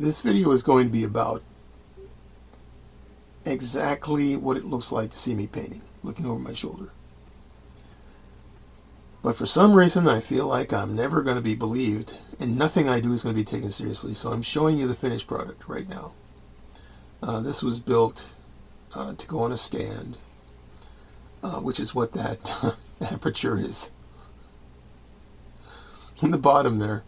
This video is going to be about exactly what it looks like to see me painting, looking over my shoulder. But for some reason, I feel like I'm never going to be believed, and nothing I do is going to be taken seriously. So I'm showing you the finished product right now. This was built to go on a stand, which is what that aperture is. On the bottom there.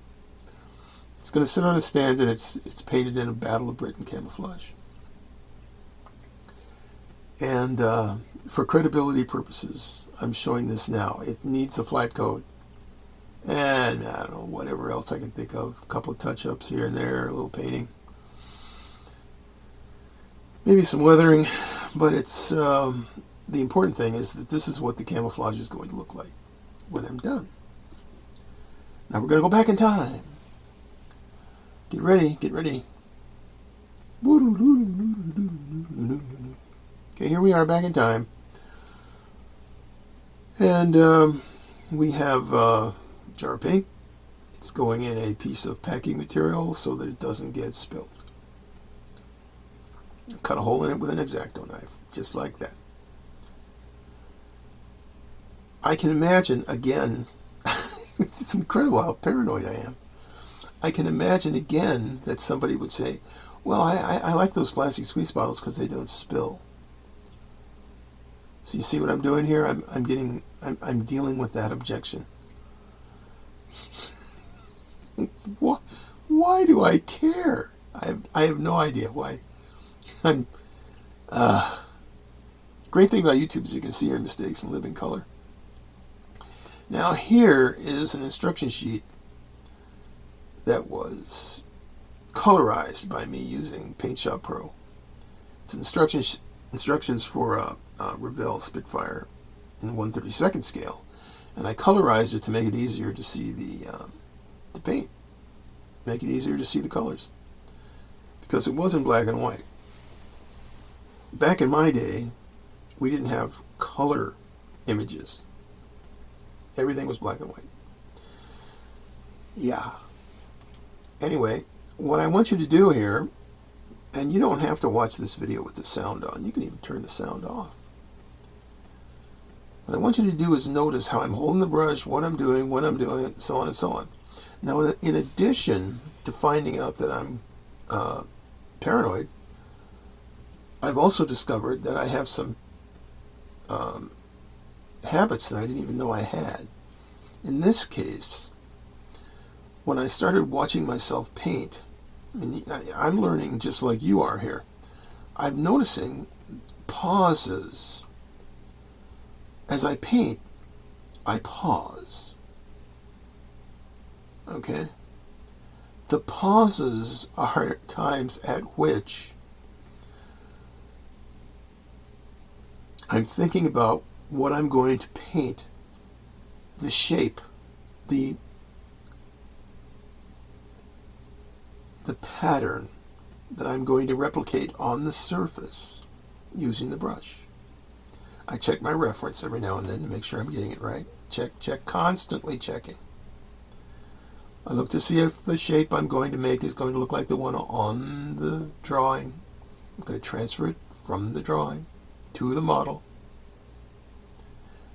It's going to sit on a stand, and it's painted in a Battle of Britain camouflage. And for credibility purposes, I'm showing this now. It needs a flat coat, and I don't know, whatever else I can think of. A couple of touch-ups here and there, a little painting, maybe some weathering. But it's the important thing is that this is what the camouflage is going to look like when I'm done. Now we're going to go back in time. Get ready, get ready. Okay, here we are back in time. And we have jar of paint. It's going in a piece of packing material so that it doesn't get spilled. Cut a hole in it with an X-Acto knife, just like that. I can imagine, again, it's incredible how paranoid I am. I can imagine again that somebody would say, well, I like those plastic squeeze bottles because they don't spill. So you see what I'm doing here? I'm dealing with that objection. Why do I care? I have no idea why. Great thing about YouTube is you can see your mistakes and live in color. Now here is an instruction sheet that was colorized by me using Paint Shop Pro. It's instructions for a Revell Spitfire in 1/32 scale, and I colorized it to make it easier to see the paint, make it easier to see the colors, because it wasn't black and white. Back in my day, we didn't have color images. Everything was black and white. Yeah. Anyway, what I want you to do here, and you don't have to watch this video with the sound on. You can even turn the sound off. What I want you to do is notice how I'm holding the brush, what I'm doing, when I'm doing it, so on and so on. Now, in addition to finding out that I'm paranoid, I've also discovered that I have some habits that I didn't even know I had. In this case, when I started watching myself paint, I mean, I'm learning just like you are here. I'm noticing pauses. As I paint, I pause. Okay? The pauses are times at which I'm thinking about what I'm going to paint, the shape, the pattern that I'm going to replicate on the surface using the brush. I check my reference every now and then to make sure I'm getting it right. Check, constantly checking. I look to see if the shape I'm going to make is going to look like the one on the drawing. I'm going to transfer it from the drawing to the model.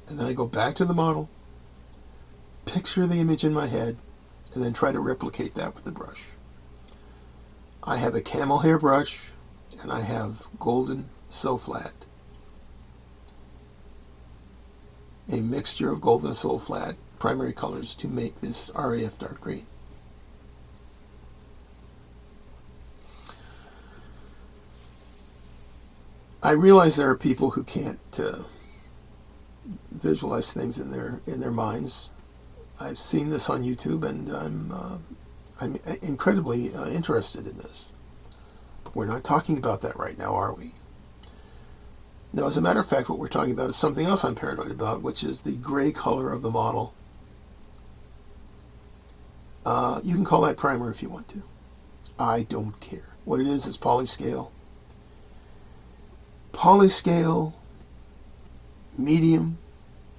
And then I go back to the model, picture the image in my head, and then try to replicate that with the brush. I have a camel hair brush, and I have golden so flat. A mixture of golden so flat primary colors to make this RAF dark green. I realize there are people who can't visualize things in their minds. I've seen this on YouTube, and I'm incredibly interested in this. But we're not talking about that right now, are we? No, as a matter of fact, what we're talking about is something else I'm paranoid about, which is the gray color of the model. You can call that primer if you want to. I don't care. What it is polyscale. Polyscale, medium,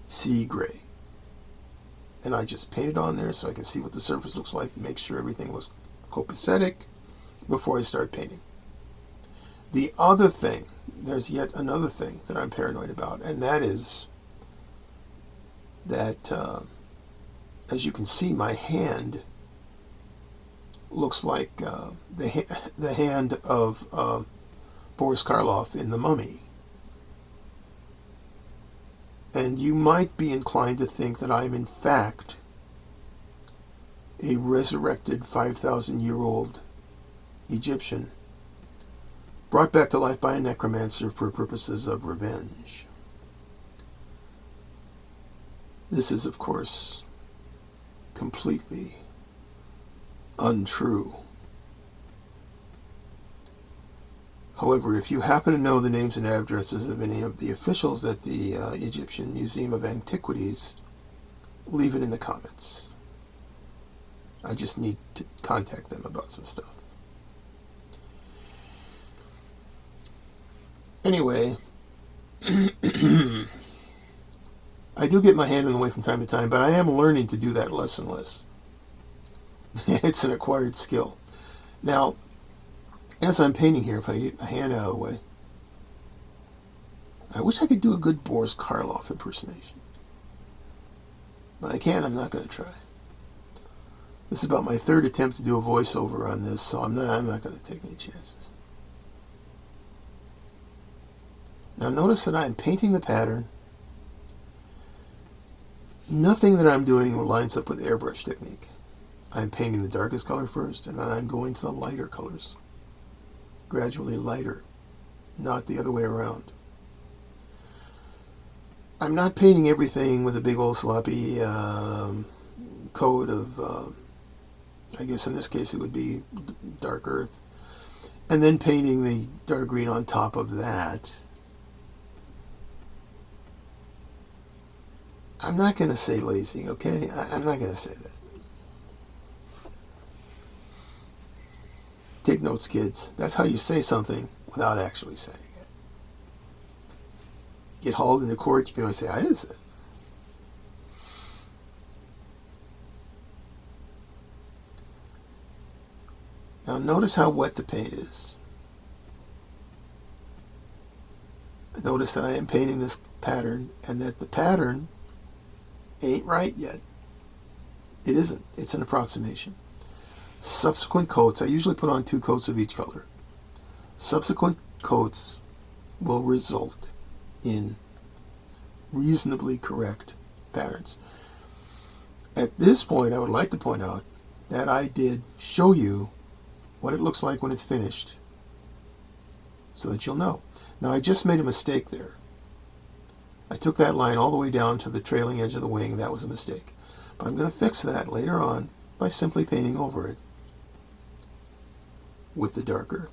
sea gray. And I just paint it on there so I can see what the surface looks like, make sure everything looks copacetic, before I start painting. The other thing, there's yet another thing that I'm paranoid about, and that is that, as you can see, my hand looks like the hand of Boris Karloff in The Mummy. And you might be inclined to think that I'm in fact a resurrected 5,000-year-old Egyptian brought back to life by a necromancer for purposes of revenge. This is, of course, completely untrue. However, if you happen to know the names and addresses of any of the officials at the Egyptian Museum of Antiquities, leave it in the comments. I just need to contact them about some stuff. Anyway, I do get my hand in the way from time to time, but I am learning to do that less and less. It's an acquired skill. Now, as I'm painting here, if I get my hand out of the way, I wish I could do a good Boris Karloff impersonation. But I can't, I'm not going to try. This is about my third attempt to do a voiceover on this, so I'm not going to take any chances. Now notice that I'm painting the pattern. Nothing that I'm doing lines up with airbrush technique. I'm painting the darkest color first, and then I'm going to the lighter colors. Gradually lighter, not the other way around. I'm not painting everything with a big old sloppy coat of, I guess in this case it would be dark earth, and then painting the dark green on top of that. I'm not going to say lazy, okay? I'm not going to say that. Take notes, kids. That's how you say something without actually saying it. Get hauled into court, you can always say, I didn't say it. Now notice how wet the paint is. Notice that I am painting this pattern, and that the pattern ain't right yet. It isn't. It's an approximation. Subsequent coats, I usually put on 2 coats of each color. Subsequent coats will result in reasonably correct patterns. At this point, I would like to point out that I did show you what it looks like when it's finished, so that you'll know. Now, I just made a mistake there. I took that line all the way down to the trailing edge of the wing. That was a mistake. But I'm going to fix that later on by simply painting over it with the darker.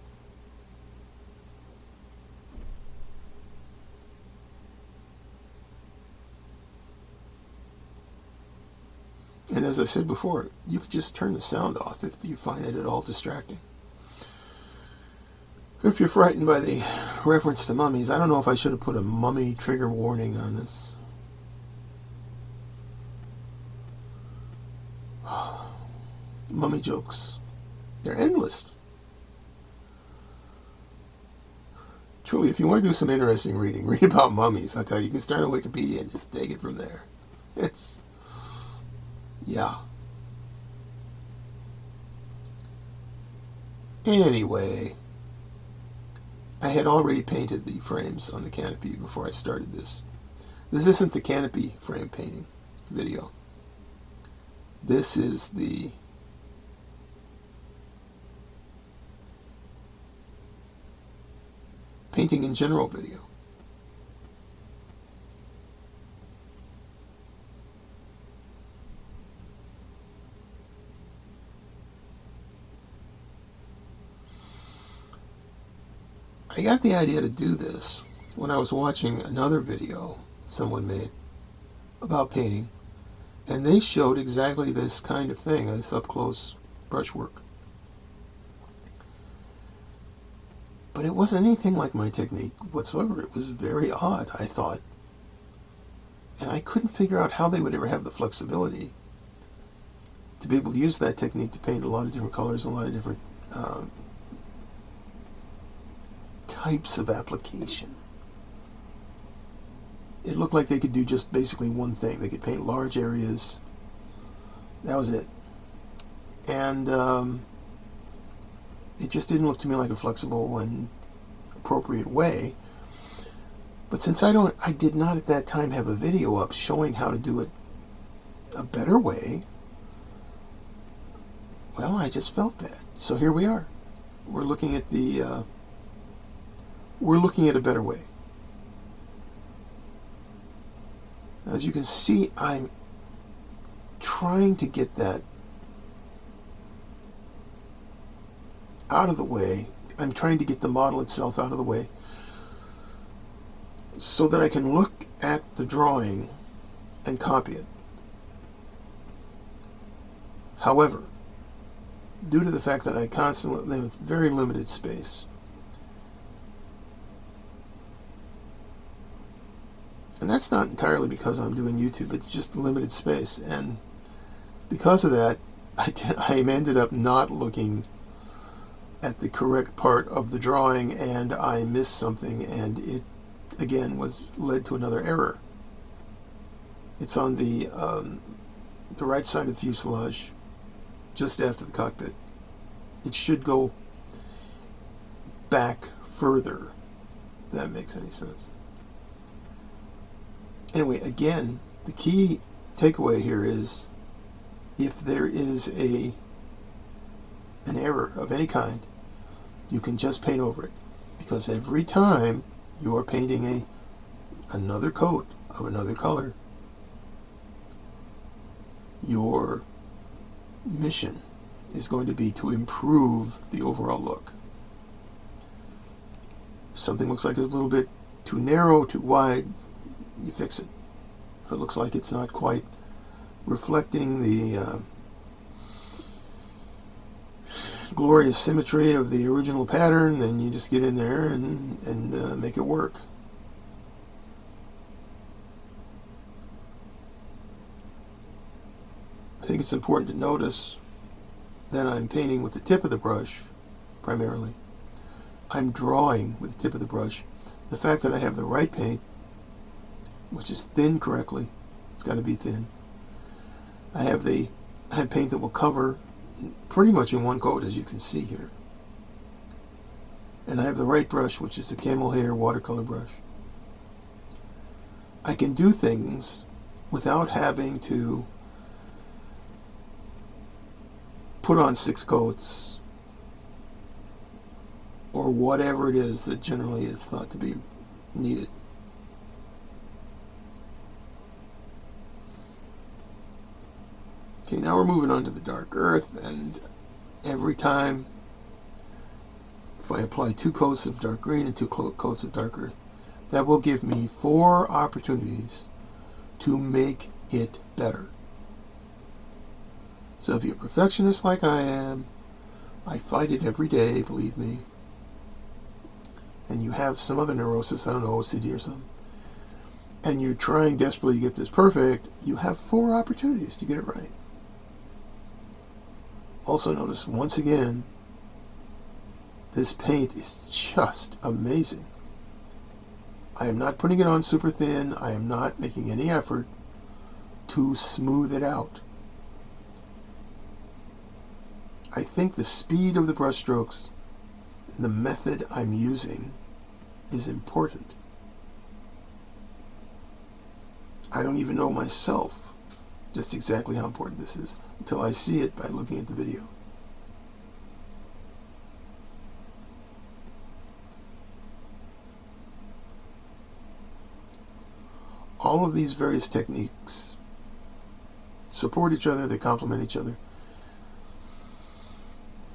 And as I said before, you could just turn the sound off if you find it at all distracting. If you're frightened by the reference to mummies, I don't know if I should have put a mummy trigger warning on this. Mummy jokes. They're endless. Truly, if you want to do some interesting reading, read about mummies. I'll tell you, you can start on Wikipedia and just take it from there. It's... yeah. Anyway, I had already painted the frames on the canopy before I started this. This isn't the canopy frame painting video. This is the painting in general video. I got the idea to do this when I was watching another video someone made about painting, and they showed exactly this kind of thing, this up-close brushwork. But it wasn't anything like my technique whatsoever. It was very odd, I thought. And I couldn't figure out how they would ever have the flexibility to be able to use that technique to paint a lot of different colors, a lot of different types of application. It looked like they could do just basically one thing. They could paint large areas. That was it. And it just didn't look to me like a flexible and appropriate way. But since I did not at that time have a video up showing how to do it a better way, well, I just felt bad. So here we are. We're looking at a better way. As you can see, I'm trying to get that out of the way. I'm trying to get the model itself out of the way so that I can look at the drawing and copy it. However, due to the fact that I constantly have very limited space, and that's not entirely because I'm doing YouTube, it's just limited space, and because of that, I ended up not looking at the correct part of the drawing, and I missed something, and it again led to another error. It's on the right side of the fuselage, just after the cockpit. It should go back further, if that makes any sense. Anyway, again, the key takeaway here is if there is an error of any kind, you can just paint over it, because every time you are painting another coat of another color, your mission is going to be to improve the overall look. If something looks like it's a little bit too narrow, too wide, you fix it. If it looks like it's not quite reflecting the glorious symmetry of the original pattern, then you just get in there and make it work. I think it's important to notice that I'm painting with the tip of the brush, primarily. I'm drawing with the tip of the brush. The fact that I have the right paint, which is thin correctly, it's got to be thin. I have paint that will cover pretty much in one coat, as you can see here. And I have the right brush, which is the camel hair watercolor brush. I can do things without having to put on 6 coats or whatever it is that generally is thought to be needed. Okay, now we're moving on to the dark earth, and every time, if I apply 2 coats of dark green and 2 coats of dark earth, that will give me 4 opportunities to make it better. So if you're a perfectionist like I am, I fight it every day, believe me, and you have some other neurosis, I don't know, OCD or something, and you're trying desperately to get this perfect, you have 4 opportunities to get it right. Also notice, once again, this paint is just amazing. I am not putting it on super thin. I am not making any effort to smooth it out. I think the speed of the brush strokes, the method I'm using, is important. I don't even know myself just exactly how important this is until I see it by looking at the video. All of these various techniques support each other, they complement each other,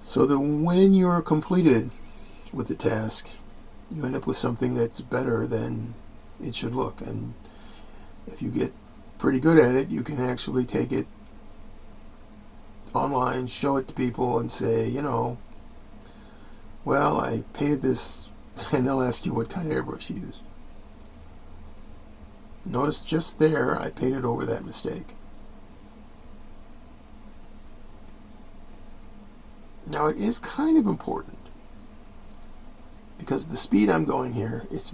so that when you're completed with the task, you end up with something that's better than it should look. And if you get pretty good at it, you can actually take it online, show it to people, and say, you know, well, I painted this, and they'll ask you what kind of airbrush you used. Notice just there, I painted over that mistake. Now, it is kind of important because the speed I'm going here, it's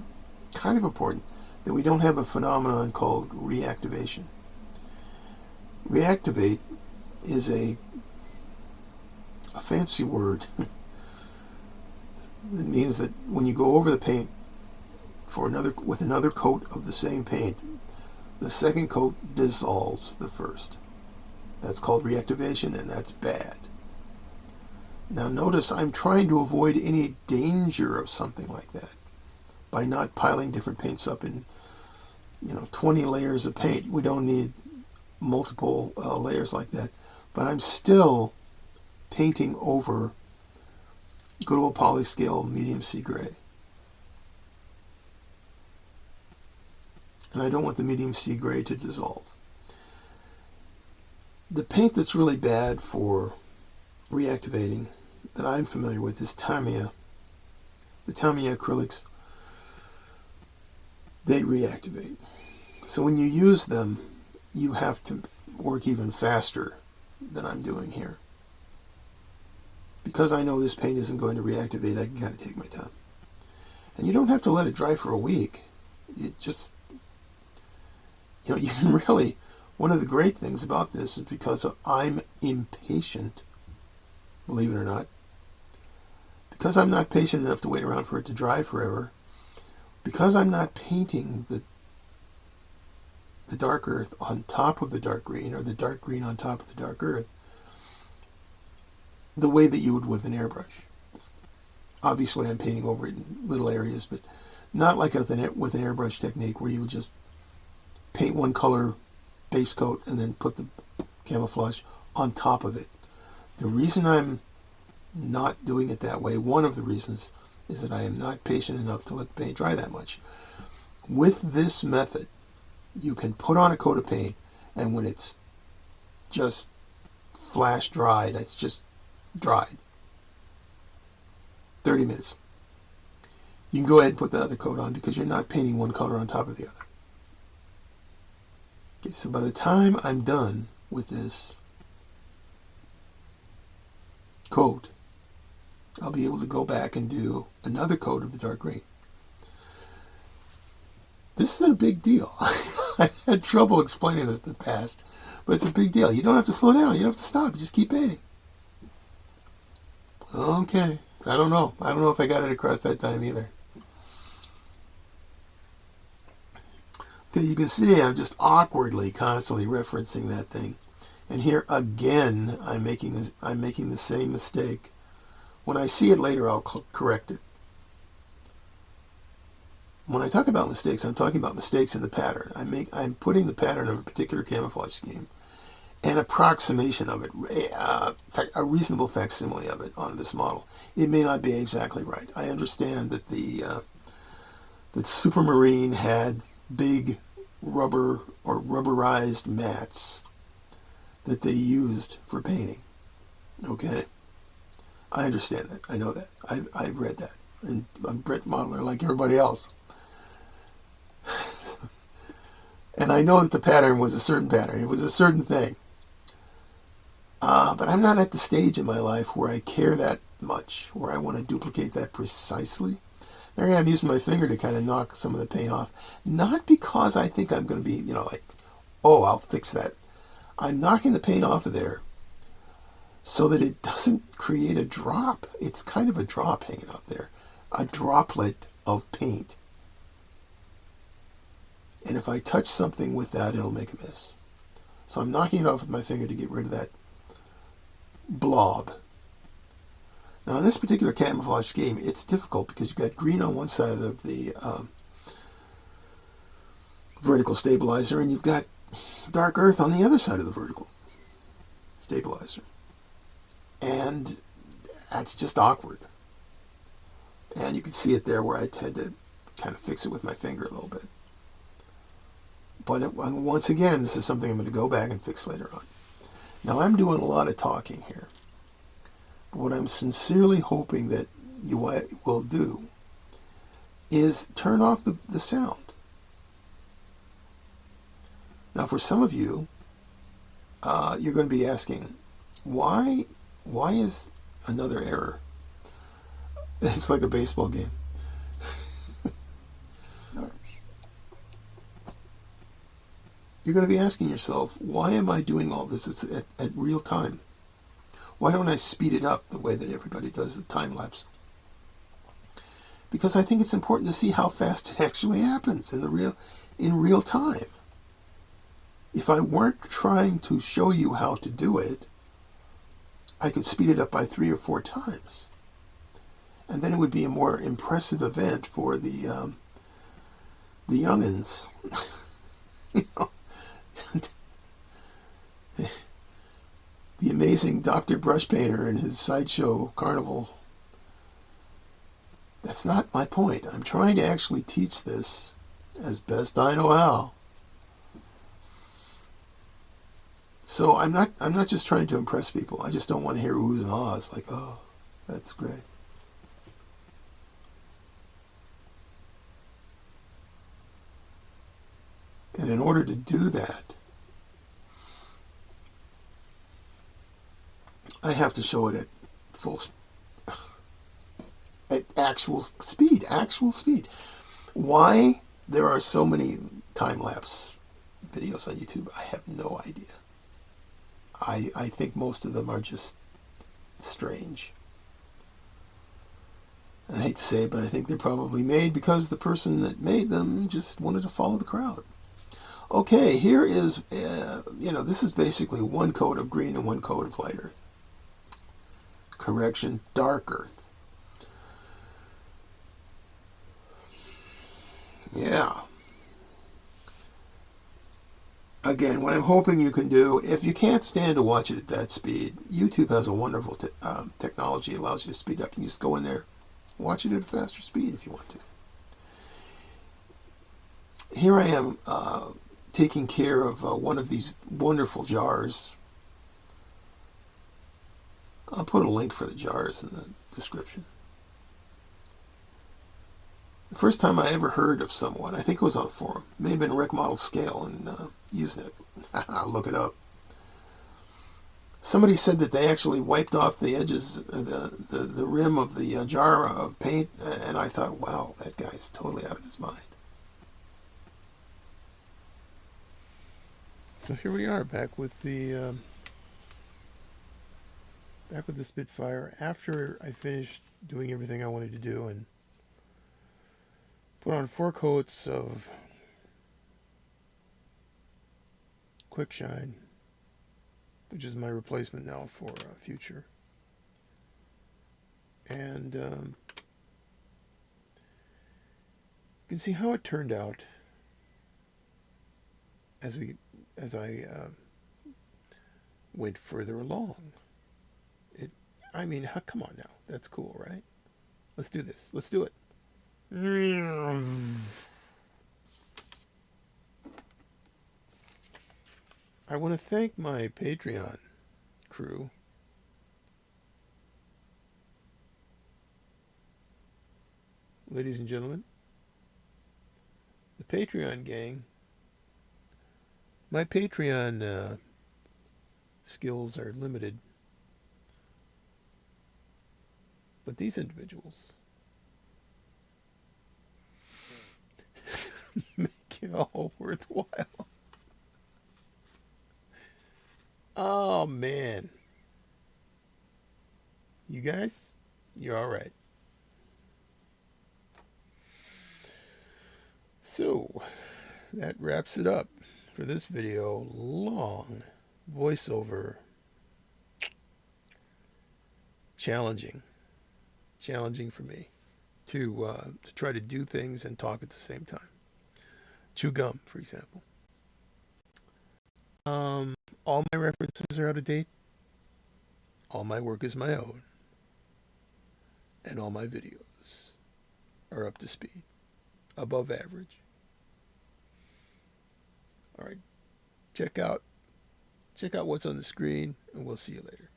kind of important that we don't have a phenomenon called reactivation. Reactivate is a fancy word. It means that when you go over the paint with another coat of the same paint, the second coat dissolves the first. That's called reactivation, and that's bad. Now notice I'm trying to avoid any danger of something like that by not piling different paints up in 20 layers of paint. We don't need multiple layers like that. But I'm still painting over good old polyscale medium sea gray. And I don't want the medium sea gray to dissolve. The paint that's really bad for reactivating that I'm familiar with is Tamiya. The Tamiya acrylics, they reactivate. So when you use them, you have to work even faster than I'm doing here. Because I know this paint isn't going to reactivate, I can kind of take my time. And you don't have to let it dry for a week. It just, you can really, one of the great things about this is because I'm impatient, believe it or not, because I'm not patient enough to wait around for it to dry forever, because I'm not painting the dark earth on top of the dark green, or the dark green on top of the dark earth, the way that you would with an airbrush. Obviously I'm painting over it in little areas, but not like with an airbrush technique where you would just paint one color base coat and then put the camouflage on top of it. The reason I'm not doing it that way, one of the reasons, is that I am not patient enough to let the paint dry that much. With this method, you can put on a coat of paint, and when it's just flash dried, it's just dried, 30 minutes, you can go ahead and put the other coat on because you're not painting one color on top of the other. Okay, so by the time I'm done with this coat, I'll be able to go back and do another coat of the dark green. This is a big deal. I had trouble explaining this in the past, but it's a big deal. You don't have to slow down. You don't have to stop. You just keep painting. Okay. I don't know. I don't know if I got it across that time either. Okay, you can see I'm just awkwardly constantly referencing that thing. And here again, I'm making the same mistake. When I see it later, I'll correct it. When I talk about mistakes, I'm talking about mistakes in the pattern. I'm putting the pattern of a particular camouflage scheme, an approximation of it, a reasonable facsimile of it on this model. It may not be exactly right. I understand that that Supermarine had big rubber or rubberized mats that they used for painting. Okay? I understand that. I know that. I read that. And I'm a Brit modeler like everybody else. And I know that the pattern was a certain pattern. It was a certain thing. But I'm not at the stage in my life where I care that much, where I want to duplicate that precisely. There I am using my finger to kind of knock some of the paint off. Not because I think I'm going to be, like, oh, I'll fix that. I'm knocking the paint off of there so that it doesn't create a drop. It's kind of a drop hanging out there. A droplet of paint. And if I touch something with that, it'll make a mess. So I'm knocking it off with my finger to get rid of that blob. Now in this particular camouflage scheme, it's difficult because you've got green on one side of the vertical stabilizer, and you've got dark earth on the other side of the vertical stabilizer. And that's just awkward. And you can see it there where I had to kind of fix it with my finger a little bit. But once again, this is something I'm going to go back and fix later on. Now, I'm doing a lot of talking here. But what I'm sincerely hoping that you will do is turn off the sound. Now, for some of you, you're going to be asking, why is another error? It's like a baseball game. you're going to be asking yourself, why am I doing all this at real time? Why don't I speed it up the way that everybody does the time lapse? Because I think it's important to see how fast it actually happens in real time. If I weren't trying to show you how to do it, I could speed it up by 3 or 4 times. And then it would be a more impressive event for the youngins. You know, the amazing Dr. Brush Painter and his sideshow carnival. That's not my point. I'm trying to actually teach this as best I know how. So I'm not just trying to impress people. I just don't want to hear oohs and ahs like, oh, that's great. And in order to do that, I have to show it at actual speed. Why there are so many time-lapse videos on YouTube, I have no idea. I think most of them are just strange. And I hate to say it, but I think they're probably made because the person that made them just wanted to follow the crowd. Okay, here is, this is basically one coat of green and one coat of light earth. Correction, dark earth. Yeah. Again, what I'm hoping you can do, if you can't stand to watch it at that speed, YouTube has a wonderful technology. It allows you to speed up. You can just go in there, watch it at a faster speed if you want to. Here I am taking care of one of these wonderful jars. I'll put a link for the jars in the description. The first time I ever heard of someone, I think it was on a forum, it may have been Rick Model Scale and Usenet. Look it up. Somebody said that they actually wiped off the edges, the rim of the jar of paint, and I thought, wow, that guy's totally out of his mind. So here we are, back with the Spitfire after I finished doing everything I wanted to do and put on 4 coats of Quick Shine, which is my replacement now for Future. And you can see how it turned out as I went further along. Come on now, that's cool, right? Let's do this. Let's do it. I want to thank my Patreon crew. Ladies and gentlemen, the Patreon gang. My Patreon skills are limited, but these individuals make it all worthwhile. Oh man, you guys, you're all right. So that wraps it up for this video. Long voiceover, challenging for me to try to do things and talk at the same time. Chew gum, for example. All my references are out of date. All my work is my own. And all my videos are up to speed, above average. All right, check out what's on the screen, and we'll see you later.